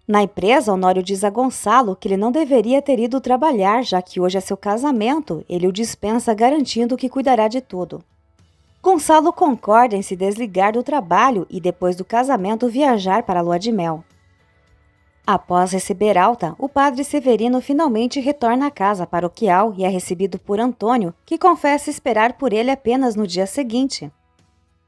Na empresa, Honório diz a Gonçalo que ele não deveria ter ido trabalhar, já que hoje é seu casamento, ele o dispensa garantindo que cuidará de tudo. Gonçalo concorda em se desligar do trabalho e depois do casamento viajar para a lua de mel. Após receber alta, o padre Severino finalmente retorna à casa paroquial e é recebido por Antônio, que confessa esperar por ele apenas no dia seguinte.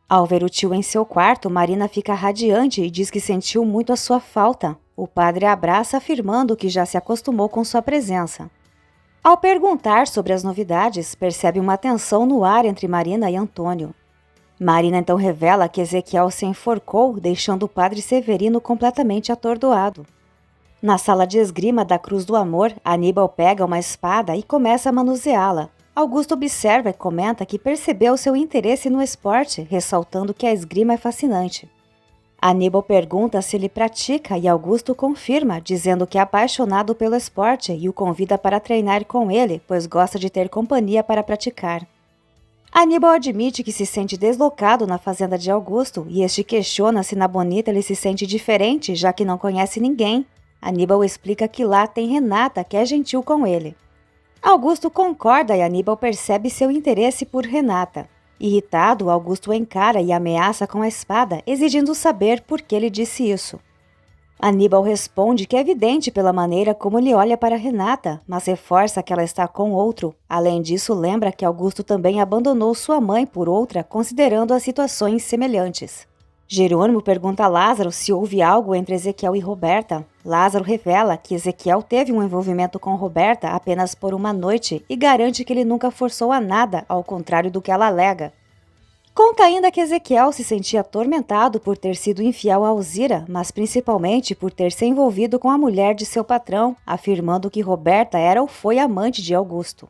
Ao ver o tio em seu quarto, Marina fica radiante e diz que sentiu muito a sua falta. O padre a abraça afirmando que já se acostumou com sua presença. Ao perguntar sobre as novidades, percebe uma tensão no ar entre Marina e Antônio. Marina então revela que Ezequiel se enforcou, deixando o padre Severino completamente atordoado. Na sala de esgrima da Cruz do Amor, Aníbal pega uma espada e começa a manuseá-la. Augusto observa e comenta que percebeu seu interesse no esporte, ressaltando que a esgrima é fascinante. Aníbal pergunta se ele pratica e Augusto confirma, dizendo que é apaixonado pelo esporte e o convida para treinar com ele, pois gosta de ter companhia para praticar. Aníbal admite que se sente deslocado na fazenda de Augusto e este questiona se na Bonita ele se sente diferente, já que não conhece ninguém. Aníbal explica que lá tem Renata, que é gentil com ele. Augusto concorda e Aníbal percebe seu interesse por Renata. Irritado, Augusto o encara e ameaça com a espada, exigindo saber por que ele disse isso. Aníbal responde que é evidente pela maneira como ele olha para Renata, mas reforça que ela está com outro. Além disso, lembra que Augusto também abandonou sua mãe por outra, considerando as situações semelhantes. Jerônimo pergunta a Lázaro se houve algo entre Ezequiel e Roberta. Lázaro revela que Ezequiel teve um envolvimento com Roberta apenas por uma noite e garante que ele nunca forçou a nada, ao contrário do que ela alega. Conta ainda que Ezequiel se sentia atormentado por ter sido infiel a Alzira, mas principalmente por ter se envolvido com a mulher de seu patrão, afirmando que Roberta era ou foi amante de Augusto.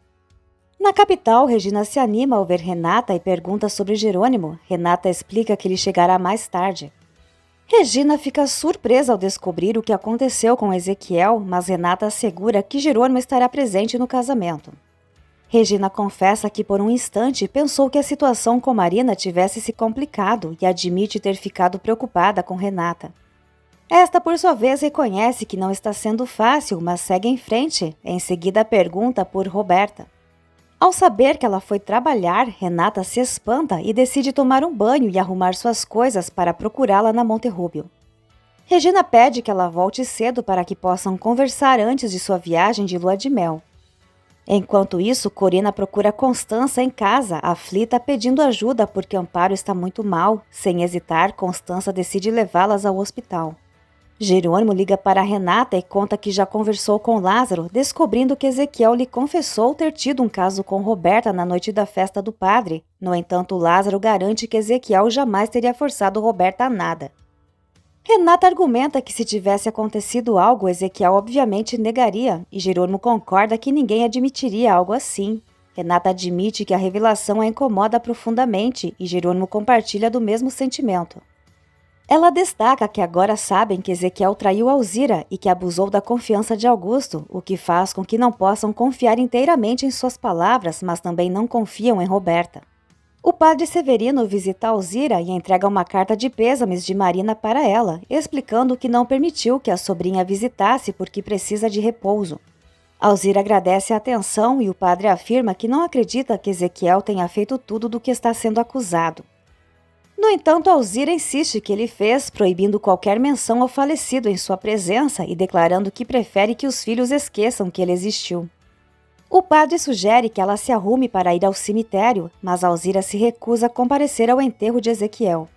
Na capital, Regina se anima ao ver Renata e pergunta sobre Jerônimo. Renata explica que ele chegará mais tarde. Regina fica surpresa ao descobrir o que aconteceu com Ezequiel, mas Renata assegura que Jerônimo estará presente no casamento. Regina confessa que por um instante pensou que a situação com Marina tivesse se complicado e admite ter ficado preocupada com Renata. Esta, por sua vez, reconhece que não está sendo fácil, mas segue em frente. Em seguida, pergunta por Roberta. Ao saber que ela foi trabalhar, Renata se espanta e decide tomar um banho e arrumar suas coisas para procurá-la na Monte Rubio. Regina pede que ela volte cedo para que possam conversar antes de sua viagem de lua de mel. Enquanto isso, Corina procura Constança em casa, aflita pedindo ajuda porque Amparo está muito mal. Sem hesitar, Constança decide levá-las ao hospital. Jerônimo liga para Renata e conta que já conversou com Lázaro, descobrindo que Ezequiel lhe confessou ter tido um caso com Roberta na noite da festa do padre. No entanto, Lázaro garante que Ezequiel jamais teria forçado Roberta a nada. Renata argumenta que se tivesse acontecido algo, Ezequiel obviamente negaria, e Jerônimo concorda que ninguém admitiria algo assim. Renata admite que a revelação a incomoda profundamente e Jerônimo compartilha do mesmo sentimento. Ela destaca que agora sabem que Ezequiel traiu Alzira e que abusou da confiança de Augusto, o que faz com que não possam confiar inteiramente em suas palavras, mas também não confiam em Roberta. O padre Severino visita Alzira e entrega uma carta de pêsames de Marina para ela, explicando que não permitiu que a sobrinha visitasse porque precisa de repouso. Alzira agradece a atenção e o padre afirma que não acredita que Ezequiel tenha feito tudo do que está sendo acusado. No entanto, Alzira insiste que ele fez, proibindo qualquer menção ao falecido em sua presença e declarando que prefere que os filhos esqueçam que ele existiu. O padre sugere que ela se arrume para ir ao cemitério, mas Alzira se recusa a comparecer ao enterro de Ezequiel.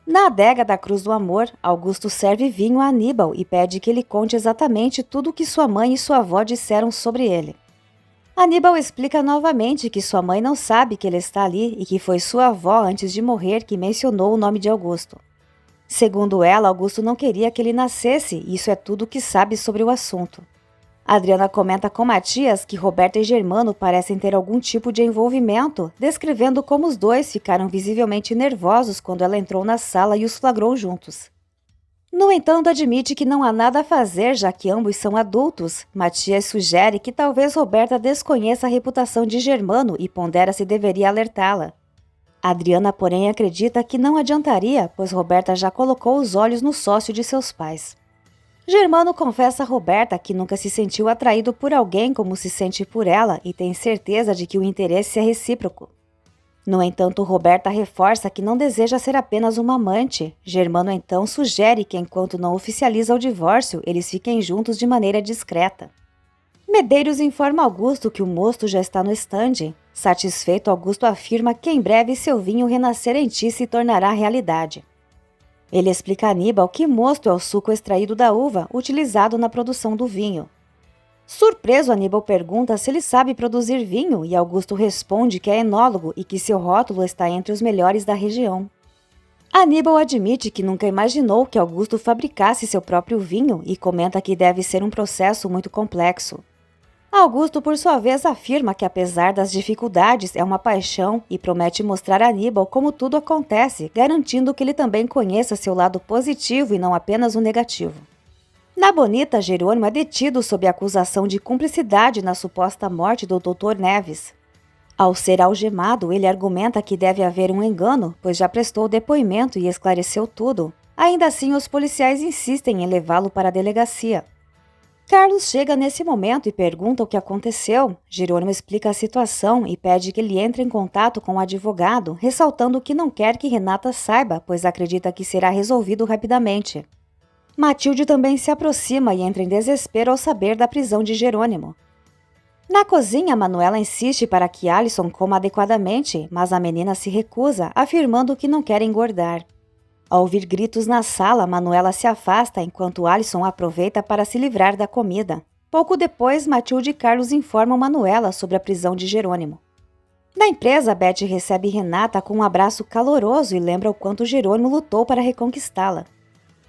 Na adega da Cruz do Amor, Augusto serve vinho a Aníbal e pede que ele conte exatamente tudo o que sua mãe e sua avó disseram sobre ele. Aníbal explica novamente que sua mãe não sabe que ele está ali e que foi sua avó antes de morrer que mencionou o nome de Augusto. Segundo ela, Augusto não queria que ele nascesse e isso é tudo o que sabe sobre o assunto. Adriana comenta com Matias que Roberta e Germano parecem ter algum tipo de envolvimento, descrevendo como os dois ficaram visivelmente nervosos quando ela entrou na sala e os flagrou juntos. No entanto, admite que não há nada a fazer, já que ambos são adultos. Matias sugere que talvez Roberta desconheça a reputação de Germano e pondera se deveria alertá-la. Adriana, porém, acredita que não adiantaria, pois Roberta já colocou os olhos no sócio de seus pais. Germano confessa a Roberta que nunca se sentiu atraído por alguém como se sente por ela e tem certeza de que o interesse é recíproco. No entanto, Roberta reforça que não deseja ser apenas uma amante. Germano então sugere que enquanto não oficializa o divórcio, eles fiquem juntos de maneira discreta. Medeiros informa Augusto que o mosto já está no estande. Satisfeito, Augusto afirma que em breve seu vinho Renascer em Ti se tornará realidade. Ele explica a Aníbal que mosto é o suco extraído da uva utilizado na produção do vinho. Surpreso, Aníbal pergunta se ele sabe produzir vinho e Augusto responde que é enólogo e que seu rótulo está entre os melhores da região. Aníbal admite que nunca imaginou que Augusto fabricasse seu próprio vinho e comenta que deve ser um processo muito complexo. Augusto, por sua vez, afirma que apesar das dificuldades é uma paixão e promete mostrar a Aníbal como tudo acontece, garantindo que ele também conheça seu lado positivo e não apenas o negativo. Na Bonita, Jerônimo é detido sob a acusação de cumplicidade na suposta morte do Dr. Neves. Ao ser algemado, ele argumenta que deve haver um engano, pois já prestou depoimento e esclareceu tudo. Ainda assim, os policiais insistem em levá-lo para a delegacia. Carlos chega nesse momento e pergunta o que aconteceu. Jerônimo explica a situação e pede que ele entre em contato com o advogado, ressaltando que não quer que Renata saiba, pois acredita que será resolvido rapidamente. Matilde também se aproxima e entra em desespero ao saber da prisão de Jerônimo. Na cozinha, Manuela insiste para que Alison coma adequadamente, mas a menina se recusa, afirmando que não quer engordar. Ao ouvir gritos na sala, Manuela se afasta enquanto Alison aproveita para se livrar da comida. Pouco depois, Matilde e Carlos informam Manuela sobre a prisão de Jerônimo. Na empresa, Beth recebe Renata com um abraço caloroso e lembra o quanto Jerônimo lutou para reconquistá-la.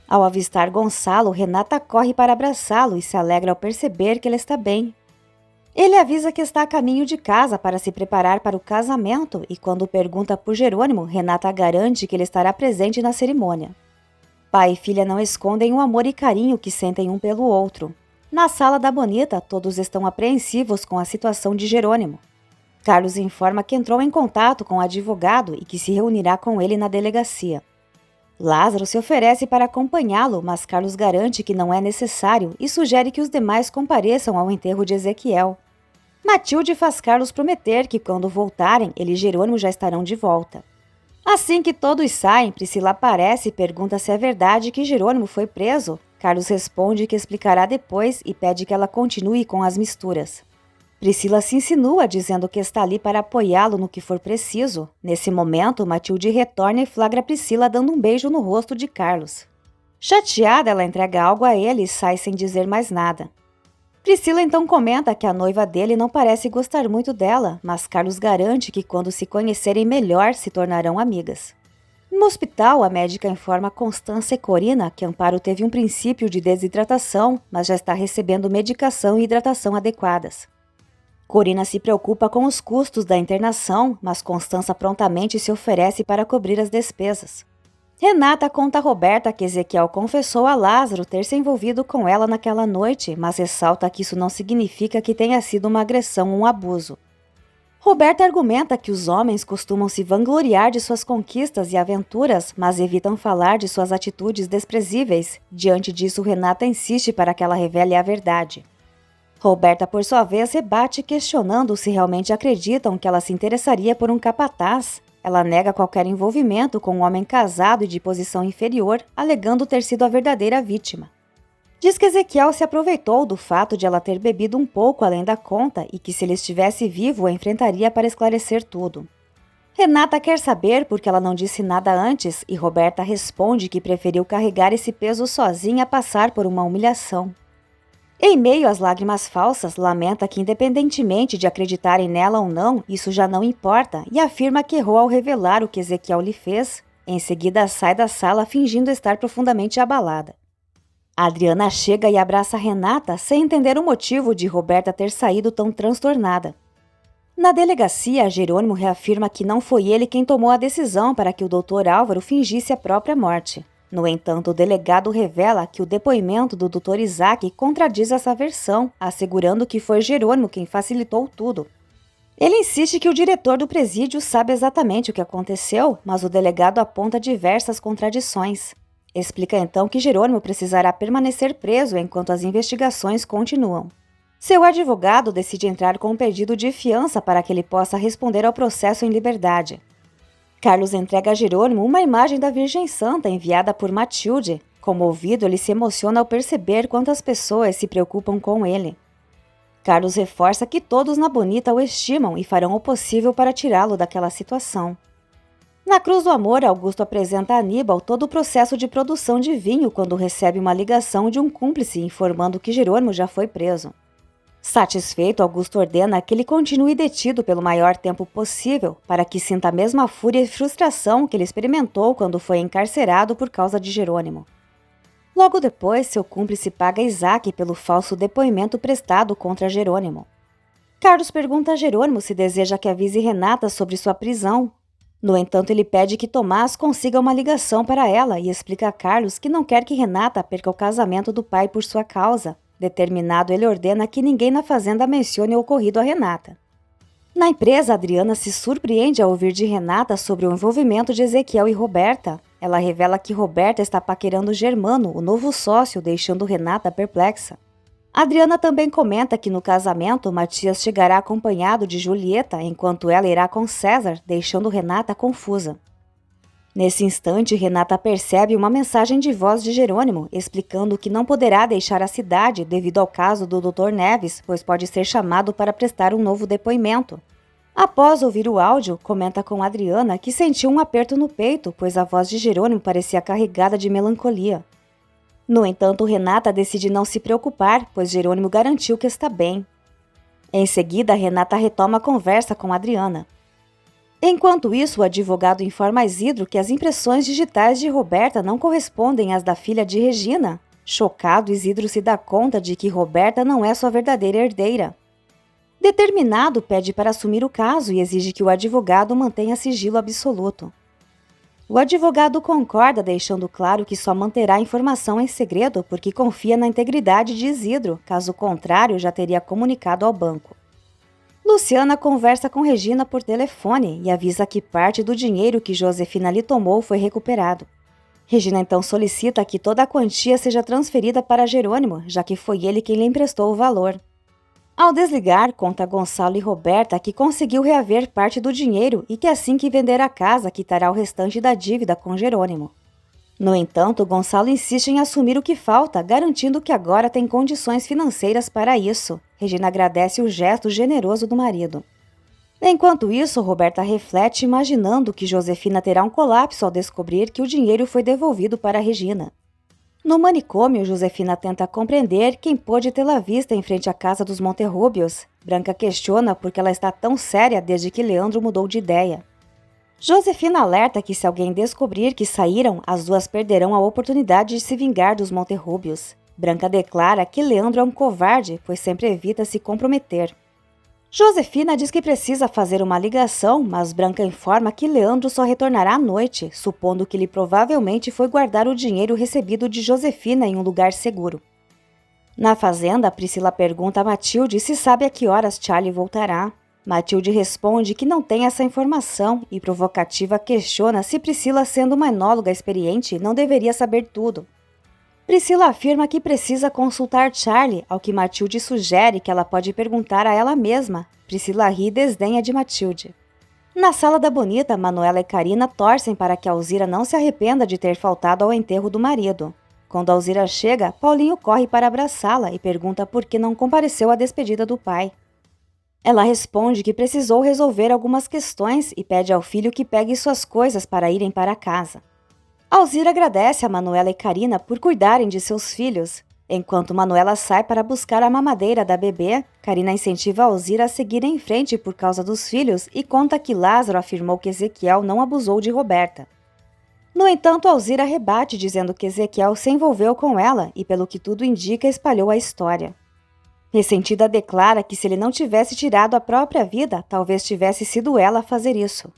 Ao avistar Gonçalo, Renata corre para abraçá-lo e se alegra ao perceber que ele está bem. Ele avisa que está a caminho de casa para se preparar para o casamento e quando pergunta por Jerônimo, Renata garante que ele estará presente na cerimônia. Pai e filha não escondem o amor e carinho que sentem um pelo outro. Na sala da Bonita, todos estão apreensivos com a situação de Jerônimo. Carlos informa que entrou em contato com o advogado e que se reunirá com ele na delegacia. Lázaro se oferece para acompanhá-lo, mas Carlos garante que não é necessário e sugere que os demais compareçam ao enterro de Ezequiel. Matilde faz Carlos prometer que quando voltarem, ele e Jerônimo já estarão de volta. Assim que todos saem, Priscila aparece e pergunta se é verdade que Jerônimo foi preso. Carlos responde que explicará depois e pede que ela continue com as misturas. Priscila se insinua dizendo que está ali para apoiá-lo no que for preciso. Nesse momento, Matilde retorna e flagra Priscila dando um beijo no rosto de Carlos. Chateada, ela entrega algo a ele e sai sem dizer mais nada. Priscila então comenta que a noiva dele não parece gostar muito dela, mas Carlos garante que quando se conhecerem melhor se tornarão amigas. No hospital, a médica informa Constância e Corina que Amparo teve um princípio de desidratação, mas já está recebendo medicação e hidratação adequadas. Corina se preocupa com os custos da internação, mas Constância prontamente se oferece para cobrir as despesas. Renata conta a Roberta que Ezequiel confessou a Lázaro ter se envolvido com ela naquela noite, mas ressalta que isso não significa que tenha sido uma agressão ou um abuso. Roberta argumenta que os homens costumam se vangloriar de suas conquistas e aventuras, mas evitam falar de suas atitudes desprezíveis. Diante disso, Renata insiste para que ela revele a verdade. Roberta, por sua vez, rebate questionando se realmente acreditam que ela se interessaria por um capataz. Ela nega qualquer envolvimento com um homem casado e de posição inferior, alegando ter sido a verdadeira vítima. Diz que Ezequiel se aproveitou do fato de ela ter bebido um pouco além da conta e que se ele estivesse vivo a enfrentaria para esclarecer tudo. Renata quer saber porque ela não disse nada antes e Roberta responde que preferiu carregar esse peso sozinha a passar por uma humilhação. Em meio às lágrimas falsas, lamenta que independentemente de acreditarem nela ou não, isso já não importa e afirma que errou ao revelar o que Ezequiel lhe fez. Em seguida sai da sala fingindo estar profundamente abalada. Adriana chega e abraça Renata sem entender o motivo de Roberta ter saído tão transtornada. Na delegacia, Jerônimo reafirma que não foi ele quem tomou a decisão para que o Dr. Álvaro fingisse a própria morte. No entanto, o delegado revela que o depoimento do Dr. Isaac contradiz essa versão, assegurando que foi Jerônimo quem facilitou tudo. Ele insiste que o diretor do presídio sabe exatamente o que aconteceu, mas o delegado aponta diversas contradições. Explica então que Jerônimo precisará permanecer preso enquanto as investigações continuam. Seu advogado decide entrar com um pedido de fiança para que ele possa responder ao processo em liberdade. Carlos entrega a Jerônimo uma imagem da Virgem Santa enviada por Matilde. Comovido, ele se emociona ao perceber quantas pessoas se preocupam com ele. Carlos reforça que todos na Bonita o estimam e farão o possível para tirá-lo daquela situação. Na Cruz do Amor, Augusto apresenta a Aníbal todo o processo de produção de vinho quando recebe uma ligação de um cúmplice informando que Jerônimo já foi preso. Satisfeito, Augusto ordena que ele continue detido pelo maior tempo possível para que sinta a mesma fúria e frustração que ele experimentou quando foi encarcerado por causa de Jerônimo. Logo depois, seu cúmplice paga Isaac pelo falso depoimento prestado contra Jerônimo. Carlos pergunta a Jerônimo se deseja que avise Renata sobre sua prisão. No entanto, ele pede que Tomás consiga uma ligação para ela e explica a Carlos que não quer que Renata perca o casamento do pai por sua causa. Determinado, ele ordena que ninguém na fazenda mencione o ocorrido a Renata. Na empresa, Adriana se surpreende ao ouvir de Renata sobre o envolvimento de Ezequiel e Roberta. Ela revela que Roberta está paquerando Germano, o novo sócio, deixando Renata perplexa. Adriana também comenta que no casamento, Matias chegará acompanhado de Julieta, enquanto ela irá com César, deixando Renata confusa. Nesse instante, Renata percebe uma mensagem de voz de Jerônimo, explicando que não poderá deixar a cidade devido ao caso do Dr. Neves, pois pode ser chamado para prestar um novo depoimento. Após ouvir o áudio, comenta com Adriana que sentiu um aperto no peito, pois a voz de Jerônimo parecia carregada de melancolia. No entanto, Renata decide não se preocupar, pois Jerônimo garantiu que está bem. Em seguida, Renata retoma a conversa com Adriana. Enquanto isso, o advogado informa a Isidro que as impressões digitais de Roberta não correspondem às da filha de Regina. Chocado, Isidro se dá conta de que Roberta não é sua verdadeira herdeira. Determinado, pede para assumir o caso e exige que o advogado mantenha sigilo absoluto. O advogado concorda, deixando claro que só manterá a informação em segredo porque confia na integridade de Isidro, caso contrário já teria comunicado ao banco. Luciana conversa com Regina por telefone e avisa que parte do dinheiro que Josefina lhe tomou foi recuperado. Regina então solicita que toda a quantia seja transferida para Jerônimo, já que foi ele quem lhe emprestou o valor. Ao desligar, conta a Gonçalo e Roberta que conseguiu reaver parte do dinheiro e que assim que vender a casa, quitará o restante da dívida com Jerônimo. No entanto, Gonçalo insiste em assumir o que falta, garantindo que agora tem condições financeiras para isso. Regina agradece o gesto generoso do marido. Enquanto isso, Roberta reflete imaginando que Josefina terá um colapso ao descobrir que o dinheiro foi devolvido para Regina. No manicômio, Josefina tenta compreender quem pôde tê-la vista em frente à casa dos Monterrúbios. Branca questiona por que ela está tão séria desde que Leandro mudou de ideia. Josefina alerta que se alguém descobrir que saíram, as duas perderão a oportunidade de se vingar dos Monterrúbios. Branca declara que Leandro é um covarde, pois sempre evita se comprometer. Josefina diz que precisa fazer uma ligação, mas Branca informa que Leandro só retornará à noite, supondo que ele provavelmente foi guardar o dinheiro recebido de Josefina em um lugar seguro. Na fazenda, Priscila pergunta a Matilde se sabe a que horas Charlie voltará. Matilde responde que não tem essa informação e provocativa questiona se Priscila, sendo uma enóloga experiente, não deveria saber tudo. Priscila afirma que precisa consultar Charlie, ao que Matilde sugere que ela pode perguntar a ela mesma. Priscila ri e desdenha de Matilde. Na sala da Bonita, Manuela e Karina torcem para que Alzira não se arrependa de ter faltado ao enterro do marido. Quando Alzira chega, Paulinho corre para abraçá-la e pergunta por que não compareceu à despedida do pai. Ela responde que precisou resolver algumas questões e pede ao filho que pegue suas coisas para irem para casa. Alzira agradece a Manuela e Karina por cuidarem de seus filhos. Enquanto Manuela sai para buscar a mamadeira da bebê, Karina incentiva Alzira a seguir em frente por causa dos filhos e conta que Lázaro afirmou que Ezequiel não abusou de Roberta. No entanto, Alzira rebate dizendo que Ezequiel se envolveu com ela e, pelo que tudo indica, espalhou a história. Ressentida declara que se ele não tivesse tirado a própria vida, talvez tivesse sido ela a fazer isso.